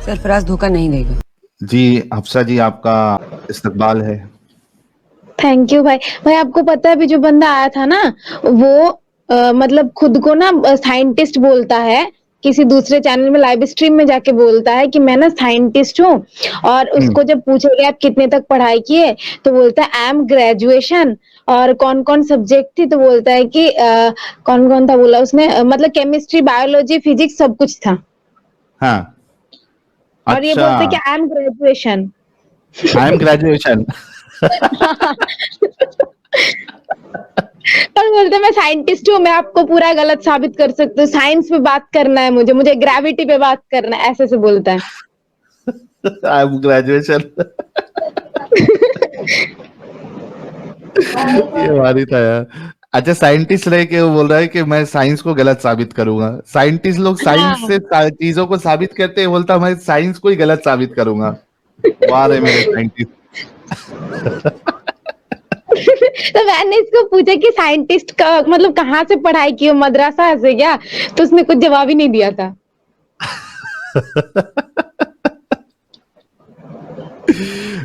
सरफराज धोखा नहीं देगा। जी हफ्सा जी, आपका इस्तकबाल है। थैंक यू भाई। भाई आपको पता है अभी जो बंदा आया था ना, वो मतलब खुद को ना साइंटिस्ट बोलता है, किसी दूसरे चैनल में लाइव स्ट्रीम में जाके बोलता है कि मैं ना साइंटिस्ट हूँ। और उसको जब पूछा गया आप कितने तक पढ़ाई किए, तो बोलता है आई एम ग्रेजुएशन। और कौन कौन सब्जेक्ट थी, तो बोलता है कि कौन कौन था बोला उसने, मतलब केमिस्ट्री बायोलॉजी फिजिक्स सब कुछ था। हाँ। और ये अच्छा। बोलते हैं कि I am graduation. I am graduation. और बोलते मैं साइंटिस्ट हूँ, मैं आपको पूरा गलत साबित कर सकती हूँ, साइंस पे बात करना है मुझे, मुझे ग्रेविटी पे बात करना है, ऐसे से बोलता है। I am graduation. ये मारी था यार। अच्छा, साइंटिस्ट रह के वो बोल रहा है कि मैं साइंस को गलत साबित करूंगा। साइंटिस्ट लोग साइंस हाँ। से चीजों को साबित करते हैं, बोलता मैं साइंस को ही गलत साबित करूंगा। वाह रे मेरे साइंटिस्ट। तो मैंने इसको पूछा कि साइंटिस्ट का मतलब कहाँ से पढ़ाई की हो, मदरसा से क्या, तो उसने कुछ जवाब ही नहीं दिया था।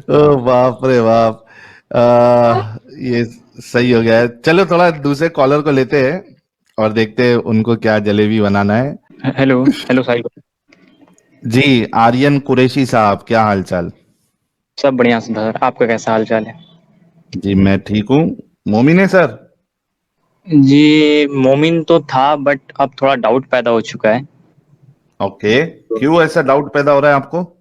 ओ बाप रे बाप। ये सही हो गया है। चलो थोड़ा दूसरे कॉलर को लेते हैं और देखते हैं उनको क्या जलेबी बनाना है। हेलो हेलो साहिल। जी, आर्यन कुरैशी साहब, क्या हाल चाल? सब बढ़िया सर, आपका कैसा हाल चाल है? जी मैं ठीक हूँ। मोमिन है सर? जी मोमिन तो था, बट अब थोड़ा डाउट पैदा हो चुका है। ओके। क्यों ऐसा डाउट पैदा हो रहा है आपको?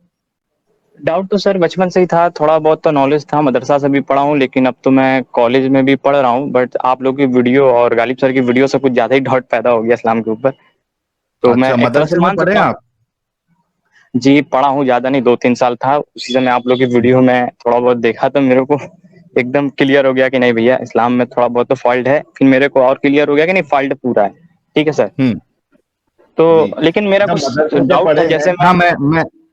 डाउट तो सर बचपन से ही था, थोड़ा बहुत तो नॉलेज था, मदरसा से भी पढ़ा हूँ, लेकिन अब तो मैं कॉलेज में भी पढ़ रहा हूँ। बट आप लोग की वीडियो और गालिब सर की वीडियो से कुछ ज्यादा ही डाउट पैदा हो गया इस्लाम के ऊपर। तो मैं अच्छा, एक तरह से मदरसे में मान पढ़े सकता हूँ। आप? जी पढ़ा हूँ, ज्यादा नहीं, 2-3 साल था। उसी समय आप लोग की वीडियो में थोड़ा बहुत देखा तो मेरे को एकदम क्लियर हो गया कि नहीं भैया, इस्लाम में थोड़ा बहुत तो फॉल्ट है। फिर मेरे को और क्लियर हो गया कि नहीं, फॉल्ट पूरा है। ठीक है सर। हम्म। तो जी। लेकिन मेरा अच्छा, कुछ मदरसे से डाउट था, पढ़े हैं। जैसे हाँ,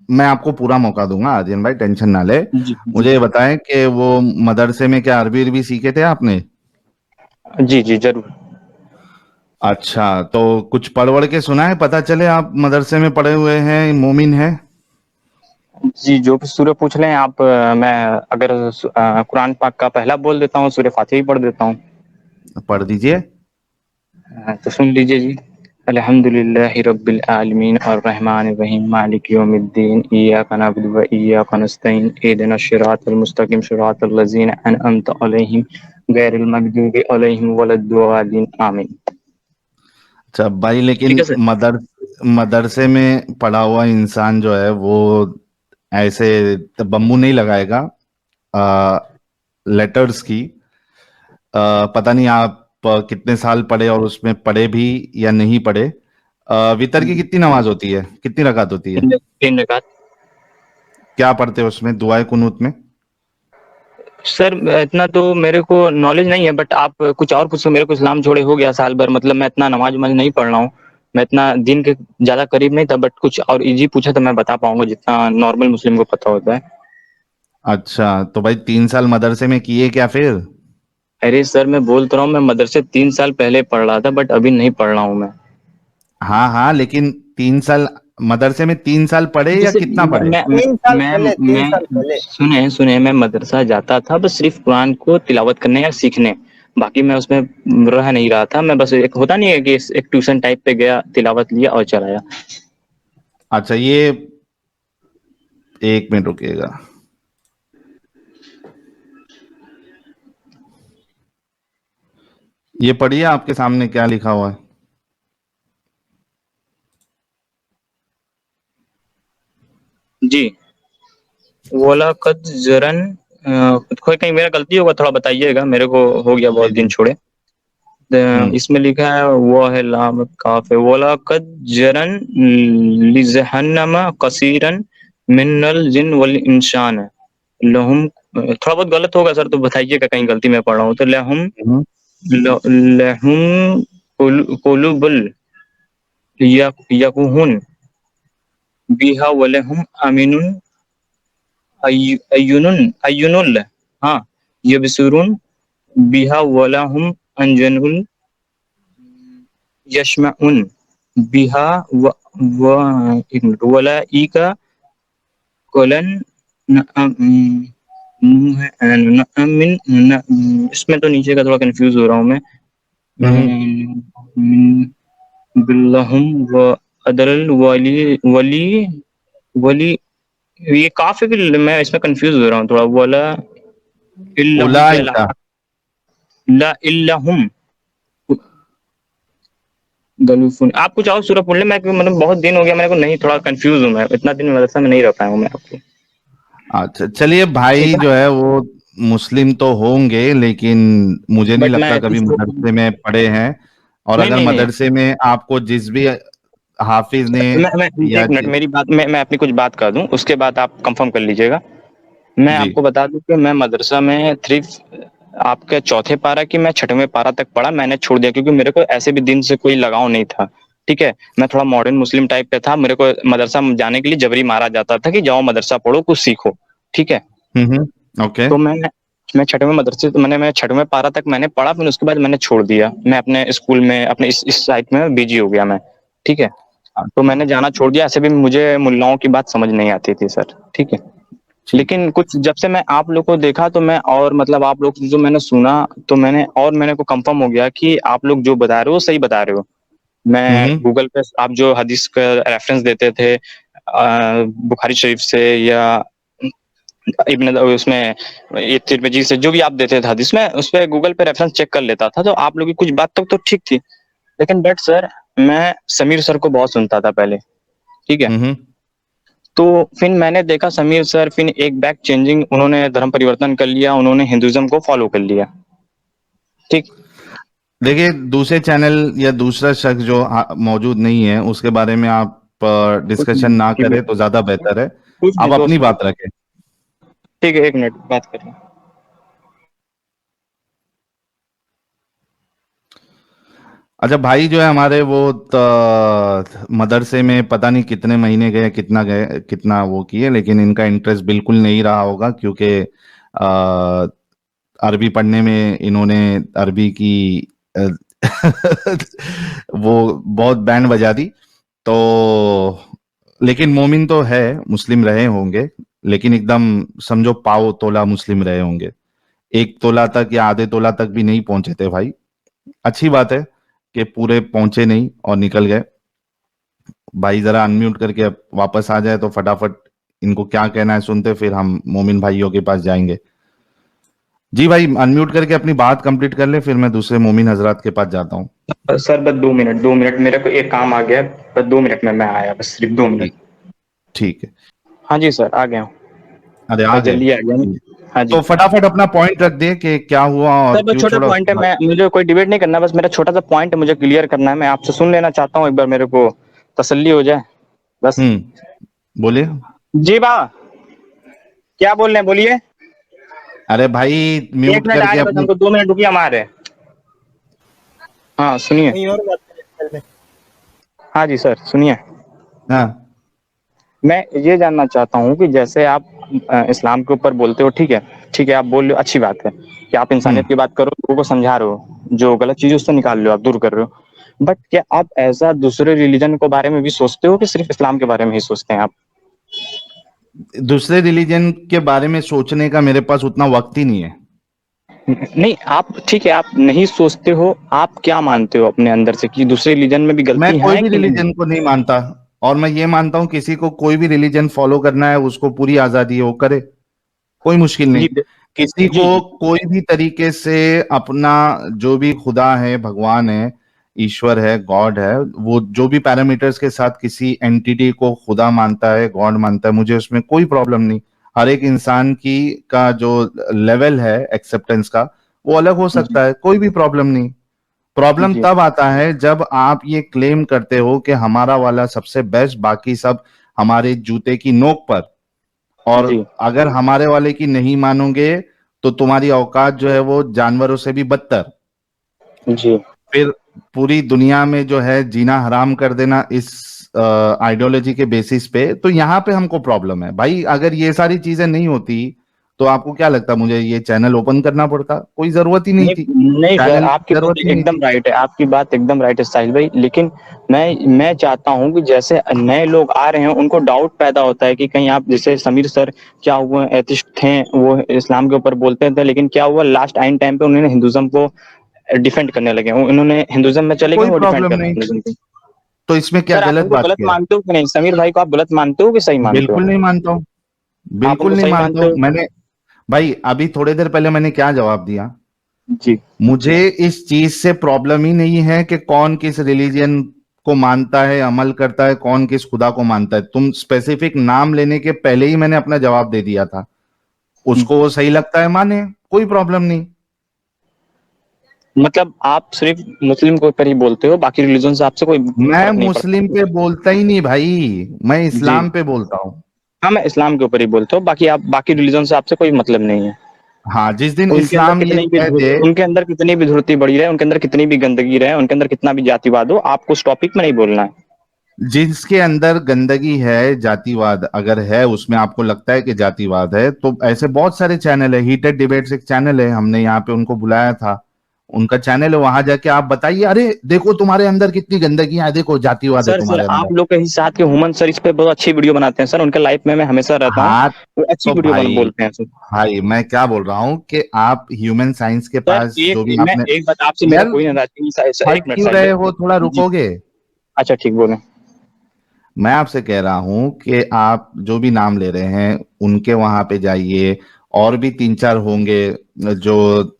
मैं आपको पूरा मौका दूंगा आर्यन भाई, टेंशन ना ले। जी जी मुझे ये बताएं कि वो मदरसे में क्या अरबी अरबी सीखे थे आपने? जी जी जरूर। अच्छा, तो कुछ पढ़ वढ़ के सुना है, पता चले आप मदरसे में पढ़े हुए हैं, मोमिन है। जी जो भी सूर्य पूछ लें आप, मैं अगर कुरान पाक का पहला बोल देता हूँ, सूर्य फातिहा ही पढ़ देता हूँ। पढ़ दीजिए। तो सुन लीजिए जी। अल्हम्दुलिल्लाहि रब्बिल आलमीन अर्रहमानिर रहीम मालिक यौमिद्दीन इय्याका नअबुदु व इय्याका नस्तईन इहदिनश सिरातल मुस्तकीम सिरातल लज़ीना अनअमता अलैहिम गैरिल मग़दूबि अलैहिम वलद्दॉलिन आमीन। अच्छा भाई, ठीक लेकिन है सर। मदरसे में पढ़ा हुआ इंसान जो है वो ऐसे बम्बू नहीं लगाएगा लेटर्स की। पता नहीं आप कितने साल पढ़े और उसमें पढ़े भी या नहीं पढ़े। वितर की कितनी नमाज होती है, कितनी रकात होती है? 3 रकात। क्या पढ़ते हो उसमें, दुआए कुनूत में? सर इतना तो मेरे को नॉलेज नहीं है, बट आप कुछ और पूछो। मेरे को इस्लाम छोड़े हो गया साल भर, मतलब मैं इतना नमाज वमाज नहीं पढ़ रहा हूँ। मैं इतना दिन के ज्यादा करीब नहीं था, बट कुछ और इजी पूछा तो मैं बता पाऊंगा जितना नॉर्मल मुस्लिम को पता होता है। अच्छा, तो भाई 3 साल मदरसे में किए क्या फिर? अरे सर मैं बोल तो रहा हूँ, मैं मदरसे 3 साल पहले पढ़ रहा था, बट अभी नहीं पढ़ रहा हूँ मैं। हाँ हाँ, लेकिन 3 साल मदरसे में 3 साल पढ़े या जैसे कितना पढ़े? मैं मैं 3 साल मैं, पहले, 3 साल मैं पहले। सुने सुने मैं मदरसा जाता था बस सिर्फ कुरान को तिलावत करने या सीखने। बाकी मैं उसमें रह नहीं रहा था। मैं बस एक होता नहीं है कि एक ट्यूशन टाइप पे गया, तिलावत लिया और चला आया। अच्छा, ये 1 मिनट रुकिएगा। ये पढ़िए, आपके सामने क्या लिखा हुआ है। जी वोला कद जरन, कोई कहीं मेरा गलती होगा थोड़ा बताइएगा, मेरे को हो गया जी बहुत दिन जी। छोड़े। हम्म। इसमें लिखा है वो है लाम काफ है, वोला कद जरन लिजहन्नमा कसीरन मिनल जिन वल इंसान है लहुम। थोड़ा बहुत गलत होगा सर, तो बताइएगा कहीं गलती मैं पढ़ रहा हूँ तो। लहुम हम्म। लहुम कुलुबुल यकुहुन बिहा वलहुम अमीनुन अय्युनुन अय्युनुल, हाँ, यबसुरुन बिहा वलहुम अंजनुल यशमाउन बिहा व एक मिनट, वलाइका कोलन इसमें तो नीचे का थोड़ा कंफ्यूज हो रहा हूँ मैं। बिल्लहुम व अदरल वली वली वली ये काफी भी मैं इसमें कंफ्यूज हो रहा हूँ थोड़ा। वला इल्लहुम के उलाइका। अलावा ला इल्लहुम गलूफुन। आप कुछ और सूरह पढ़ ले, मैं मतलब बहुत दिन हो गया मेरे को, नहीं थोड़ा कंफ्यूज हूँ मैं, इतना दिन मदरसा में नहीं रह पाया हूँ मैं आपको। अच्छा चलिए, ठीक भाई है जो है वो मुस्लिम तो होंगे, लेकिन मुझे नहीं बट लगता मैं कभी मदरसे में पढ़े हैं। और नहीं अगर नहीं नहीं मदरसे में आपको जिस भी हाफिज ने मैं या एक मिनट, मेरी बात मैं अपनी कुछ बात कर दूं, उसके बाद आप कंफर्म कर लीजिएगा। मैं जी। आपको बता दूं कि मैं मदरसा में आपके चौथे पारा की मैं छठवें पारा तक पढ़ा, मैंने छोड़ दिया क्योंकि मेरे को ऐसे भी दिन से कोई लगाव नहीं था। ठीक है, मैं थोड़ा मॉडर्न मुस्लिम टाइप पे था, मेरे को मदरसा में जाने के लिए जबरी मारा जाता था कि जाओ मदरसा पढ़ो कुछ सीखो। ठीक है, ओके। तो मैं छठवें मदरसे मैं छठवें पारा तक मैंने पढ़ा, फिर उसके बाद मैंने छोड़ दिया, मैं अपने स्कूल में अपने इस साइड में बिजी हो गया मैं। ठीक है, तो मैंने जाना छोड़ दिया, ऐसे भी मुझे मुल्लाओं की बात समझ नहीं आती थी सर। ठीक है, ठीक है। लेकिन कुछ जब से मैं आप लोग को देखा तो मैं और मतलब आप लोग जो मैंने सुना तो मैंने को कंफर्म हो गया कि आप लोग जो बता रहे हो सही बता रहे हो। मैं हम्म। गूगल पे आप जो हदीस का रेफरेंस देते थे बुखारी शरीफ से या इब्न उसमें ये तिरमिजी से जो भी आप देते थे हदीस में, उस पे गूगल पे रेफरेंस चेक कर लेता था, तो आप लोग की कुछ बात तक तो ठीक थी। लेकिन बट सर मैं समीर सर को बहुत सुनता था पहले। ठीक है, हम्म। तो फिर मैंने देखा समीर सर फिर एक बैक चेंजिंग, उन्होंने धर्म परिवर्तन कर लिया, उन्होंने हिंदुइज्म को फॉलो कर लिया। ठीक, देखिए, दूसरे चैनल या दूसरा शख्स जो मौजूद नहीं है उसके बारे में आप कुछ डिस्कशन नहीं ना ठीक है, करें तो ज्यादा बेहतर है। कुछ आप नहीं अपनी दोस्त, बात रखें। ठीक है एक मिनट बात करें। अच्छा, भाई जो है हमारे वो मदरसे में पता नहीं कितने महीने गए कितना वो किए, लेकिन इनका इंटरेस्ट बिल्कुल नहीं रहा होगा, क्योंकि अ, अरबी पढ़ने में इन्होंने अरबी की अ, वो बहुत बैंड बजा दी। तो लेकिन मोमिन तो है, मुस्लिम रहे होंगे, लेकिन एकदम समझो पाव तोला मुस्लिम रहे होंगे। 1 तोला तक या आधे तोला तक भी नहीं पहुंचे थे भाई। अच्छी बात है कि पूरे पहुंचे नहीं और निकल गए। भाई जरा अनम्यूट करके अब वापस आ जाए तो फटाफट इनको क्या कहना है सुनते, फिर हम मोमिन भाइयों के पास जाएंगे। जी भाई, अनम्यूट करके अपनी बात कंप्लीट कर ले, फिर मैं दूसरे मोमिन हजरात के पास जाता हूँ। सर बस 2 मिनट, 2 मिनट मेरे को एक काम आ गया है, बस 2 मिनट में मैं आया, बस सिर्फ 2 मिनट। ठीक। ठीक है। हाँ जी सर आ गया हूँ, अरे आ बस गए। जल्दी आ गया मैं। हाँ जी तो फटाफट अपना पॉइंट रख दे कि क्या हुआ और सर, बस क्यों छोटा छोड़ा पॉइंट उसके है, बाद। मैं मुझे कोई डिबेट नहीं करना, बस मेरा छोटा सा पॉइंट मुझे क्लियर करना है, मैं आपसे सुन लेना चाहता हूँ, एक बार मेरे को तसल्ली हो जाए बस। बोलिए। जी बा, क्या बोल रहे हैं बोलिए। अरे भाई, एक म्यूट मिनट आ करके रहे, बस अपनी। हमको 2 मिनट रुकिए, हम आ रहे हैं। हाँ सुनिए। कहीं और बात करें। हाँ जी सर सुनिए, हाँ। मैं ये जानना चाहता हूँ कि जैसे आप इस्लाम के ऊपर बोलते हो, ठीक है, ठीक है आप बोल रहे हो, अच्छी बात है कि आप हम्म इंसानियत की बात करो, लोगों को समझा रहे हो, जो गलत चीज़ है उससे निकाल रहे हो, आप दूर कर रहे हो। बट क्या आप ऐसा दूसरे रिलीजन के बारे में भी सोचते हो कि सिर्फ इस्लाम के बारे में ही सोचते हैं आप? दूसरे रिलीजन के बारे में सोचने का मेरे पास उतना वक्त ही नहीं है। नहीं आप ठीक है, आप नहीं सोचते हो, आप क्या मानते हो अपने अंदर से कि दूसरे रिलीजन में भी मैं गलती कोई है भी कि नहीं? रिलीजन को नहीं मानता, और मैं ये मानता हूं किसी को कोई भी रिलीजन फॉलो करना है उसको पूरी आजादी है, वो करे, कोई मुश्किल नहीं। जी किसी जी को जी कोई भी तरीके से अपना जो भी खुदा है, भगवान है, ईश्वर है, गॉड है, वो जो भी पैरामीटर्स के साथ किसी एंटिटी को खुदा मानता है, गॉड मानता है, मुझे उसमें कोई प्रॉब्लम नहीं। हर एक इंसान की का जो लेवल है एक्सेप्टेंस का, वो अलग हो जी सकता है, कोई भी प्रॉब्लम नहीं। प्रॉब्लम जी तब आता है जब आप ये क्लेम करते हो कि हमारा वाला सबसे बेस्ट, बाकी सब हमारे जूते की नोक पर। और जी अगर हमारे वाले की नहीं मानोगे तो तुम्हारी औकात जो है वो जानवरों से भी बदतर। जी फिर पूरी दुनिया में जो है जीना हराम कर देना इस आइडियोलॉजी के बेसिस पे, तो यहाँ पे हमको प्रॉब्लम है भाई। अगर ये सारी चीजें नहीं होती तो आपको क्या लगता मुझे ये चैनल ओपन करना पड़ता? कोई जरूरत ही नहीं थी, नहीं सर, चैनल की आपकी जरूरत बात ही नहीं एकदम थी। राइट है, आपकी बात एकदम राइट है साहिल भाई। लेकिन मैं चाहता हूँ कि जैसे नए लोग आ रहे हैं उनको डाउट पैदा होता है कि कहीं आप, जैसे समीर सर क्या हुआ, एथिस्ट थे, वो इस्लाम के ऊपर बोलते थे, लेकिन क्या हुआ लास्ट आइन टाइम पे उन्होंने हिंदुज्म को डिफेंड करने लगे, उन्होंने हिंदुज्म में चले गए, कोई वो डिफेंड प्रॉब्लम कर रहे हैं नहीं, हिंदुज्म को। तो इसमें क्या सर आप गलत उनको बात गलत किया है? मानते हो कि नहीं? समीर भाई को आप गलत मानते हो कि सही मानते हो? बिल्कुल नहीं मानता हूँ, आप बिल्कुल उनको नहीं सही मानता मानते हूँ हो? मैंने। भाई अभी थोड़ी देर पहले मैंने क्या जवाब दिया? जी मुझे इस चीज से प्रॉब्लम ही नहीं है कि कौन किस रिलीजन को मानता है, अमल करता है, कौन किस खुदा को मानता है। तुम स्पेसिफिक नाम लेने के पहले ही मैंने अपना जवाब दे दिया था। उसको वो सही लगता है माने, कोई प्रॉब्लम नहीं। मतलब आप सिर्फ मुस्लिम के ऊपर ही बोलते हो, बाकी रिलीजन से आपसे कोई मैं फर्क नहीं मुस्लिम पड़ता? पे बोलता ही नहीं भाई, मैं जी इस्लाम पे बोलता हूँ। हाँ, मैं इस्लाम के ऊपर ही बोलता हूँ, बाकी आप बाकी रिलीजन से आपसे कोई मतलब नहीं है। हाँ, जिस दिन उनके अंदर इस्लाम ये कितनी भी कह दे, उनके अंदर कितनी भी धुरती बढ़ी रहे, उनके अंदर कितनी भी गंदगी रहे, उनके अंदर कितना भी जातिवाद हो, आपको उस टॉपिक में नहीं बोलना है। जिसके अंदर गंदगी है, जातिवाद अगर है, उसमें आपको लगता है कि जातिवाद है, तो ऐसे बहुत सारे चैनल है। हीटेड डिबेट्स एक चैनल है, हमने यहाँ पे उनको बुलाया था, उनका चैनल है, वहां जाके आप बताइए, अरे देखो तुम्हारे अंदर कितनी गंदगी है, देखो जातिवाद है सर तुम्हारे आप अंदर। लोग के ही साथ के हुमन सर इस पे बहुत अच्छी वीडियो बनाते हैं सर, उनके लाइफ में मैं हमेशा रहता हूँ, हाँ, वो अच्छी तो वीडियो बन भाई, बोलते हैं सर। भाई मैं क्या बोल रहा हूँ कि आप ह्यूमन साइंस के सर पास एक जो भी मैं आपने, एक बात आपसे, मेरा यार कोई नाराजगी नहीं सर, फट एक मिनट क्यों साहिल रहे हो, थोड़ा भाई जी। रुकोगे? अच्छा ठीक, बोले। मैं आपसे कह रहा हूं कि आप जो भी नाम ले रहे हैं उनके वहां पे जाइए, और भी तीन चार होंगे जो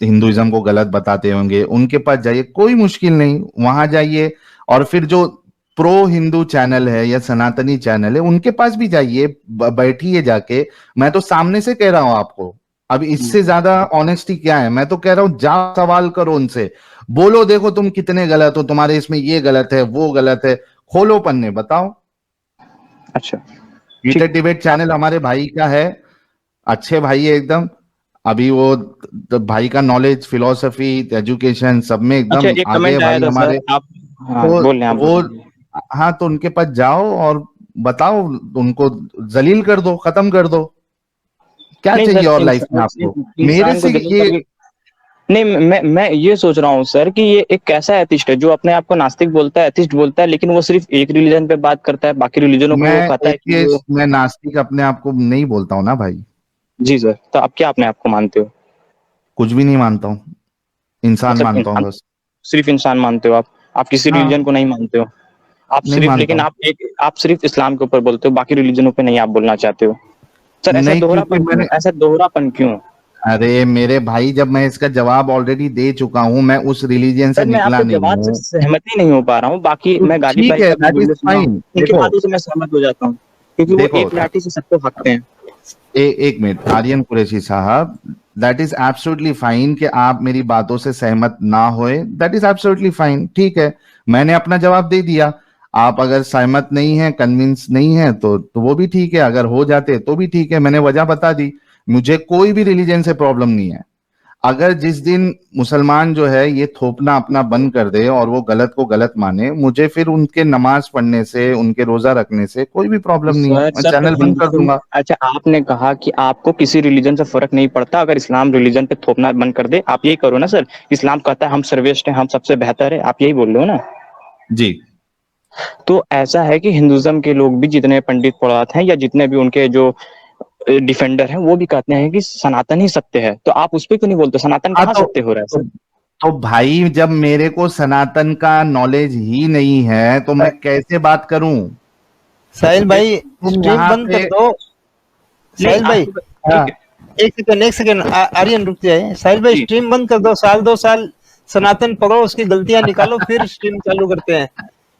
हिंदुइज्म को गलत बताते होंगे, उनके पास जाइए, कोई मुश्किल नहीं, वहां जाइए। और फिर जो प्रो हिंदू चैनल है या सनातनी चैनल है उनके पास भी जाइए, बैठिए जाके। मैं तो सामने से कह रहा हूं आपको, अब इससे ज्यादा ऑनेस्टी क्या है? मैं तो कह रहा हूं जाओ, सवाल करो उनसे, बोलो देखो तुम कितने गलत हो, तुम्हारे इसमें ये गलत है, वो गलत है, खोलो पन्ने, बताओ। अच्छा हीटेड ठीक। डिबेट आप चैनल हमारे भाई का है, अच्छे भाई है एकदम। अभी वो भाई का नॉलेज, फिलोसफी, एजुकेशन सब में अच्छा, एकदम एक आगे है कमेंट आया भाई था सर, हमारे। आप हाँ तो बोल रहे हैं, आप वो, बोलिए। हाँ, तो उनके पास जाओ और बताओ, उनको जलील कर दो, खत्म कर दो। क्या नहीं चाहिए सर, और लाइफ में आपको? मेरे इंसान को से जलील ये, करके नहीं, मैं ये सोच रहा हूँ सर कि ये एक कैसा एथिस्ट है जो अपने आप को नास्तिक बोलता है, एथिस्ट बोलता है, लेकिन वो सिर्फ एक रिलीजन पे बात करता है, बाकी रिलीजनों को वो मैं कहता है कि वो। एथियस्ट, मैं नास्तिक अपने आप को नहीं बोलता हूँ ना भाई, जी सर, तो आप क्या अपने आप को मानते हो? कुछ भी नहीं मानता हूँ, इंसान मतलब मानता हूँ इंसान, बस। सिर्फ इंसान मानते हो आप किसी हाँ, रिलीजन को नहीं मानते हो? आप नहीं सिर्फ, मानता लेकिन हूँ। आप सिर्फ इस्लाम के ऊपर बोलते हो, बाकी रिलीजनों पे नहीं आप बोलना चाहते हो? सर ऐसा नहीं, क्योंकि दोहरापन क्यों, मैंने, ऐसा दोहरापन क्यों? अरे मेरे भाई, जब मैं इसका जवाब ऑलरेडी दे चुका हूं, मैं उस रिलीजन से सर मैं निकला आपके नहीं जवाब से हूं। सहमति नहीं हो पा रहा हूँ, बाकी तो मैं गालिब ठीक भाई है, का भी दैट इज वीडियो सुना हूँ, फाइन। उनकी देखो, बातों से मैं सहमत हो जाता हूँ, क्योंकि वो देखो, एक लाठी से सबको हकते हैं। एक मिनट आर्यन कुरैशी साहब, दैट इज एब्सोल्युटली फाइन कि आप मेरी बातों से सहमत ना होए, दैट इज एब्सोल्युटली फाइन, ठीक है। मैंने अपना जवाब दे दिया। आप अगर सहमत नहीं है, कन्विंस नहीं है, तो वो भी ठीक है, अगर हो जाते तो भी ठीक है, मैंने वजह बता दी। मुझे कोई भी रिलीजन से प्रॉब्लम नहीं है। अगर जिस दिन मुसलमान जो है ये थोपना अपना बंद कर दे और वो गलत को गलत माने, मुझे फिर उनके नमाज पढ़ने से, उनके रोजा रखने से कोई भी तो प्रॉब्लम नहीं है, सर मैं सर तो चैनल बंद कर दूंगा। अच्छा, आपने कहा कि आपको किसी रिलीजन से फर्क नहीं पड़ता अगर इस्लाम रिलीजन पे थोपना बंद कर दे, आप यही करो ना सर? इस्लाम कहता है हम सर्वश्रेष्ठ हैं, हम सबसे बेहतर है, आप यही बोल रहे हो ना? जी। तो ऐसा है कि हिंदुज्म के लोग भी, जितने पंडित पुरोहित हैं या जितने भी उनके जो डिफेंडर हैं, वो भी कहते हैं कि सनातन ही सत्य है, तो आप उस पर क्यों नहीं बोलते? सनातन हाँ, कहाँ सत्य हो रहा है तो, सर? तो भाई जब मेरे को सनातन का नॉलेज ही नहीं है तो मैं कैसे बात करूं? साहिल भाई तुम स्ट्रीम यहाँ बंद कर पे, दो। नहीं साहिल भाई आपकी हाँ, ठीक है एक सेकंड आर्यन रुक जाए। साहिल भाई जी। स्ट्रीम बंद कर दो, साल 2 साल सनातन पढ़ो, उसकी गलतियां निकालो, फिर स्ट्रीम चालू करते हैं।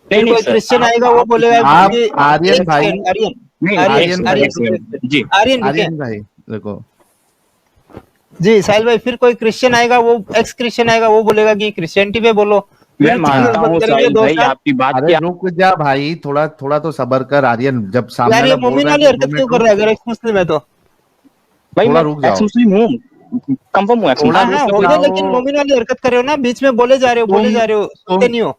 नहीं फिर नहीं कोई सर, क्रिश्चियन आएगा वो आप बोलेगा आप कि आर्यन एक भाई, सेकंड आर्यन, नहीं एक आर्यन आर्यन सेकंड, भाई, आर्यन एक रुके, सेकंड जी। आर्यन रुके। आर्यन भाई, देखो, जी साहिल भाई, फिर कोई क्रिश्चियन आएगा, वो एक्स क्रिश्चियन आएगा, वो बोलेगा कि क्रिश्चियनिटी पे बोलो, मैं फिर हाँ, चैनल मानता बंद हूँ करेंगे साहिल दो भाई साल आपकी बात अरे की। रुक जा भाई, थोड़ा थोड़ा तो सबर कर आर्यन, जब सामने यार ये वाला बोल मोमिन रहा है वाली तो दो हरकत क्यों मिनट कर रुक, रहा है अगर एक्स मुस्लिम है तो? भाई थोड़ा मैं रुक एक्स जाओ, मुस्लिम हूँ, कंफर्म हूँ एक्स थोड़ा हाँ मुस्लिम, रुक हाँ उसमें हो कोई गया, जाओ। लेकिन मोमिन वाली हरकत कर रहे हो ना, बीच में बोले जा रहे हो, बोले तुम जा रहे हो, तुम सुनते नहीं हो।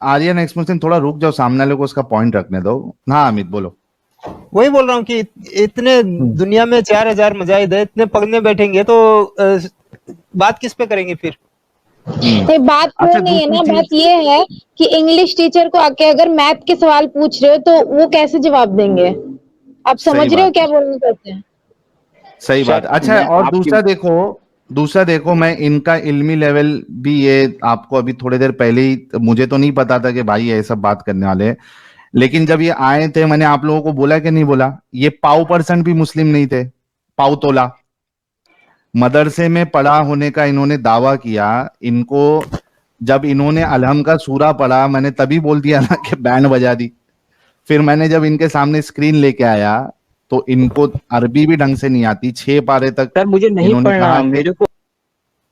आर्यन एक्स मुस्लिम, थोड़ा रुक जाओ, सामने वाले को उसका पॉइंट रखने दो। हाँ अमित बोलो। वही बोल रहा हूँ कि इतने दुनिया में 4000 मुजाहिद है, इतने पढ़ने बैठेंगे तो बात किस पे करेंगे फिर? ये बात वो अच्छा, नहीं है ना, दूसरी बात चीज, ये है कि इंग्लिश टीचर को आके अगर मैथ के सवाल पूछ रहे हो तो वो कैसे जवाब देंगे? आप समझ सही रहे हो बात है, क्या बोलना चाहते हैं? सही बात सर है। अच्छा, मैं और आपकी दूसरा देखो, मैं इनका इल्मी लेवल भी, ये आपको अभी थोड़ी देर पहले ही, मुझे तो नहीं पता था कि भाई ये सब बात करने वाले हैं, लेकिन जब ये आए थे, मैंने आप लोगों को बोला कि नहीं बोला, ये पाव परसेंट भी मुस्लिम नहीं थे, पाव तोला। मदरसे में पढ़ा होने का इन्होंने दावा किया। इनको जब इन्होंने अलहम का सूरा पढ़ा, मैंने तभी बोल दिया ना कि बैंड बजा दी। फिर मैंने जब इनके सामने स्क्रीन लेके आया तो इनको अरबी भी ढंग से नहीं आती, 6 पारे तक सर मुझे नहीं इन्होंने कहा पढ़ना, कि, मेरे को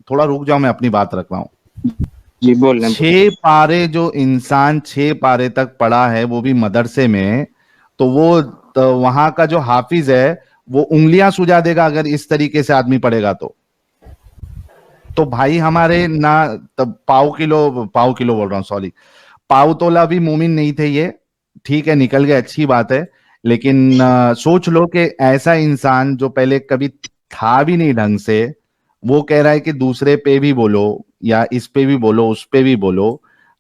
थोड़ा रुक जाओ, मैं अपनी बात रख रहा हूं। जी बोल रहे हैं। 6 पारे जो इंसान 6 पारे तक पढ़ा है, वो भी मदरसे में, तो वो तो वहां का जो हाफिज है वो उंगलियां सुजा देगा अगर इस तरीके से आदमी पढ़ेगा तो भाई हमारे ना, तब पाव किलो बोल रहा हूँ, सॉरी, पाव तोला भी मोमिन नहीं थे ये। ठीक है, निकल गए, अच्छी बात है, लेकिन सोच लो कि ऐसा इंसान जो पहले कभी था भी नहीं ढंग से, वो कह रहा है कि दूसरे पे भी बोलो, या इस पे भी बोलो, उस पे भी बोलो,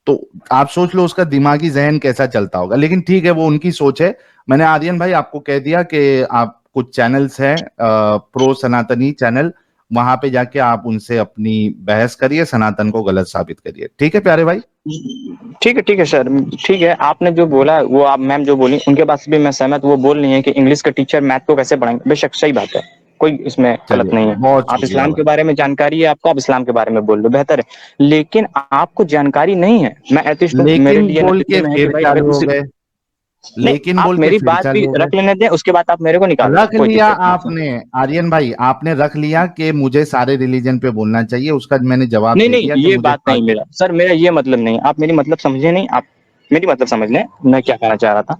तो आप सोच लो उसका दिमागी जहन कैसा चलता होगा। लेकिन ठीक है, वो उनकी सोच है। मैंने आर्यन भाई आपको कह दिया कि आप कुछ चैनल्स हैं, प्रो सनातनी चैनल, वहां पे जाके आप उनसे अपनी बहस करिए, सनातन को गलत साबित करिए। ठीक है प्यारे भाई? ठीक है सर, ठीक है। आपने जो बोला, वो आप मैम जो बोली उनके बात से भी मैं सहमत। वो बोल रही है कि इंग्लिश का टीचर मैथ को कैसे पढ़ाएंगे, बेशक सही बात है, कोई इसमें गलत चलिए, नहीं है। बहुत आप शुक्रिया इस्लाम के भाई। बारे में जानकारी है आपको, आप इस्लाम के बारे में बोल लो, बेहतर है। लेकिन आपको जानकारी नहीं है, मैं एथिस्ट हूँ, मेरे लेकिन लिए बोल नजरिए के में है कि फिर भाई अगर चालू हो किसी, गए, नहीं, लेकिन आप बोल के मेरी फिर बात भी चालू हो गए। रख लेने दें, उसके बाद आप मेरे को निकाल दें, रख कोई लिया दिक्कत नहीं है। आपने, आर्यन भाई आपने रख लिया कि मुझे सारे रिलीजन पे बोलना चाहिए, उसका मैंने जवाब नहीं दे नहीं, दिया कि ये मुझे बात नहीं मेरा सर, मेरा ये मतलब नहीं, आप मेरी मतलब समझे नहीं, आप मेरी मतलब समझ लें मैं क्या कहना चाह रहा था।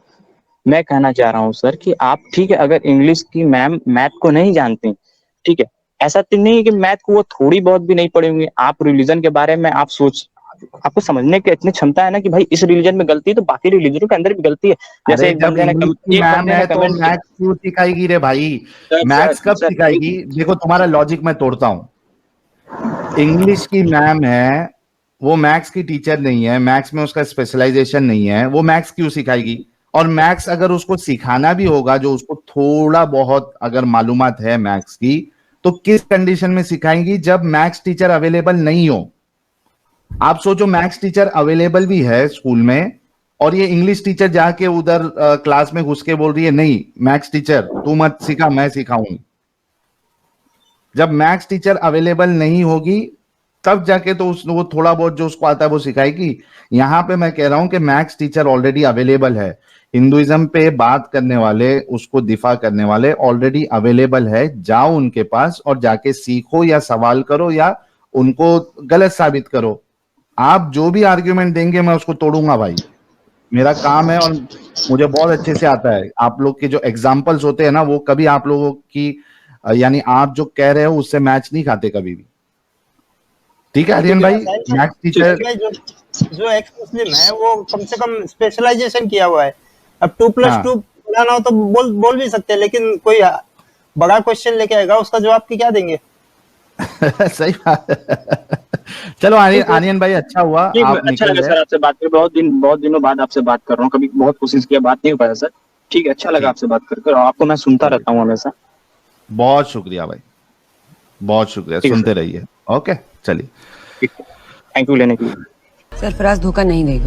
मैं कहना चाह रहा हूँ सर कि आप, ठीक है, अगर इंग्लिश की मैम मैथ को नहीं जानती, ठीक है, ऐसा तो नहीं है कि मैथ को वो थोड़ी बहुत भी नहीं पढ़ी होंगी। आप रिलीजन के बारे में आप सोच, आपको समझने की इतनी क्षमता है ना कि भाई इस रिलीजन में गलती है तो बाकी रिलीजनों के अंदर भी गलती है। जैसे अरे जब इंग्लिश की एक मैम बंदे ने है तो कमेंट मैथ्स क्यों सिखाएगी रे भाई? किया, मैथ्स कब सर सिखाएगी? देखो तुम्हारा लॉजिक मैं तोड़ता हूं। इंग्लिश की मैम है, वो मैथ्स की टीचर नहीं है, मैथ्स में उसका स्पेशलाइजेशन नहीं है, वो मैथ्स क्यों सिखाएगी? और मैथ्स अगर उसको सिखाना भी होगा, जो उसको थोड़ा बहुत अगर मालूमात है मैथ्स की, तो किस कंडीशन में सिखाएंगी? जब मैथ्स टीचर अवेलेबल नहीं हो। आप सोचो, मैथ्स टीचर अवेलेबल भी है स्कूल में, और ये इंग्लिश टीचर जाके उधर क्लास में घुस के बोल रही है, नहीं मैथ्स टीचर तू मत सिखा, मैं सिखाऊंगी। जब मैथ्स टीचर अवेलेबल नहीं होगी, तब जाके तो वो थोड़ा बहुत जो उसको आता है वो सिखाएगी। यहां पे मैं कह रहा हूं कि मैथ्स टीचर ऑलरेडी अवेलेबल है, हिंदुइज्म पे बात करने वाले, उसको दिफा करने वाले ऑलरेडी अवेलेबल है। जाओ उनके पास और जाके सीखो, या सवाल करो, या उनको गलत साबित करो। आप जो भी आर्ग्यूमेंट देंगे मैं उसको तोड़ूंगा भाई, मेरा काम है, और मुझे बहुत अच्छे से आता है। आप लोग के जो एग्जाम्पल्स होते हैं ना, वो कभी आप लोगों की, यानी आप जो कह रहे हो उससे मैच नहीं खाते कभी भी। ठीक है आर्यन भाई? मैथ्स टीचर, साहिल भाई जो एक्स मुस्लिम है वो कम से कम स्पेशलाइजेशन किया हुआ है। अब 2+2 हाँ बनाना हो तो बोल भी सकते हैं, लेकिन कोई बड़ा क्वेश्चन लेके आएगा, उसका जवाब की क्या देंगे? सही बात है। चलो आर्यन भाई, अच्छा हुआ ठीक, आप अच्छा निकल लगा गए। सर आपसे बात करके, बहुत दिनों बाद आपसे बात कर रहा हूँ, कभी बहुत कोशिश किया, बात नहीं हो पाया सर। ठीक है, अच्छा लगा ठीक, आपसे बात करके, और आपको मैं सुनता चलिए, रहता हूँ हमेशा। बहुत शुक्रिया भाई, बहुत शुक्रिया, ठीक है सर, सुनते रहिए। ओके, चलिए। ठीक है, थैंक यू लेने के लिए। सरफराज धोखा नहीं देगा।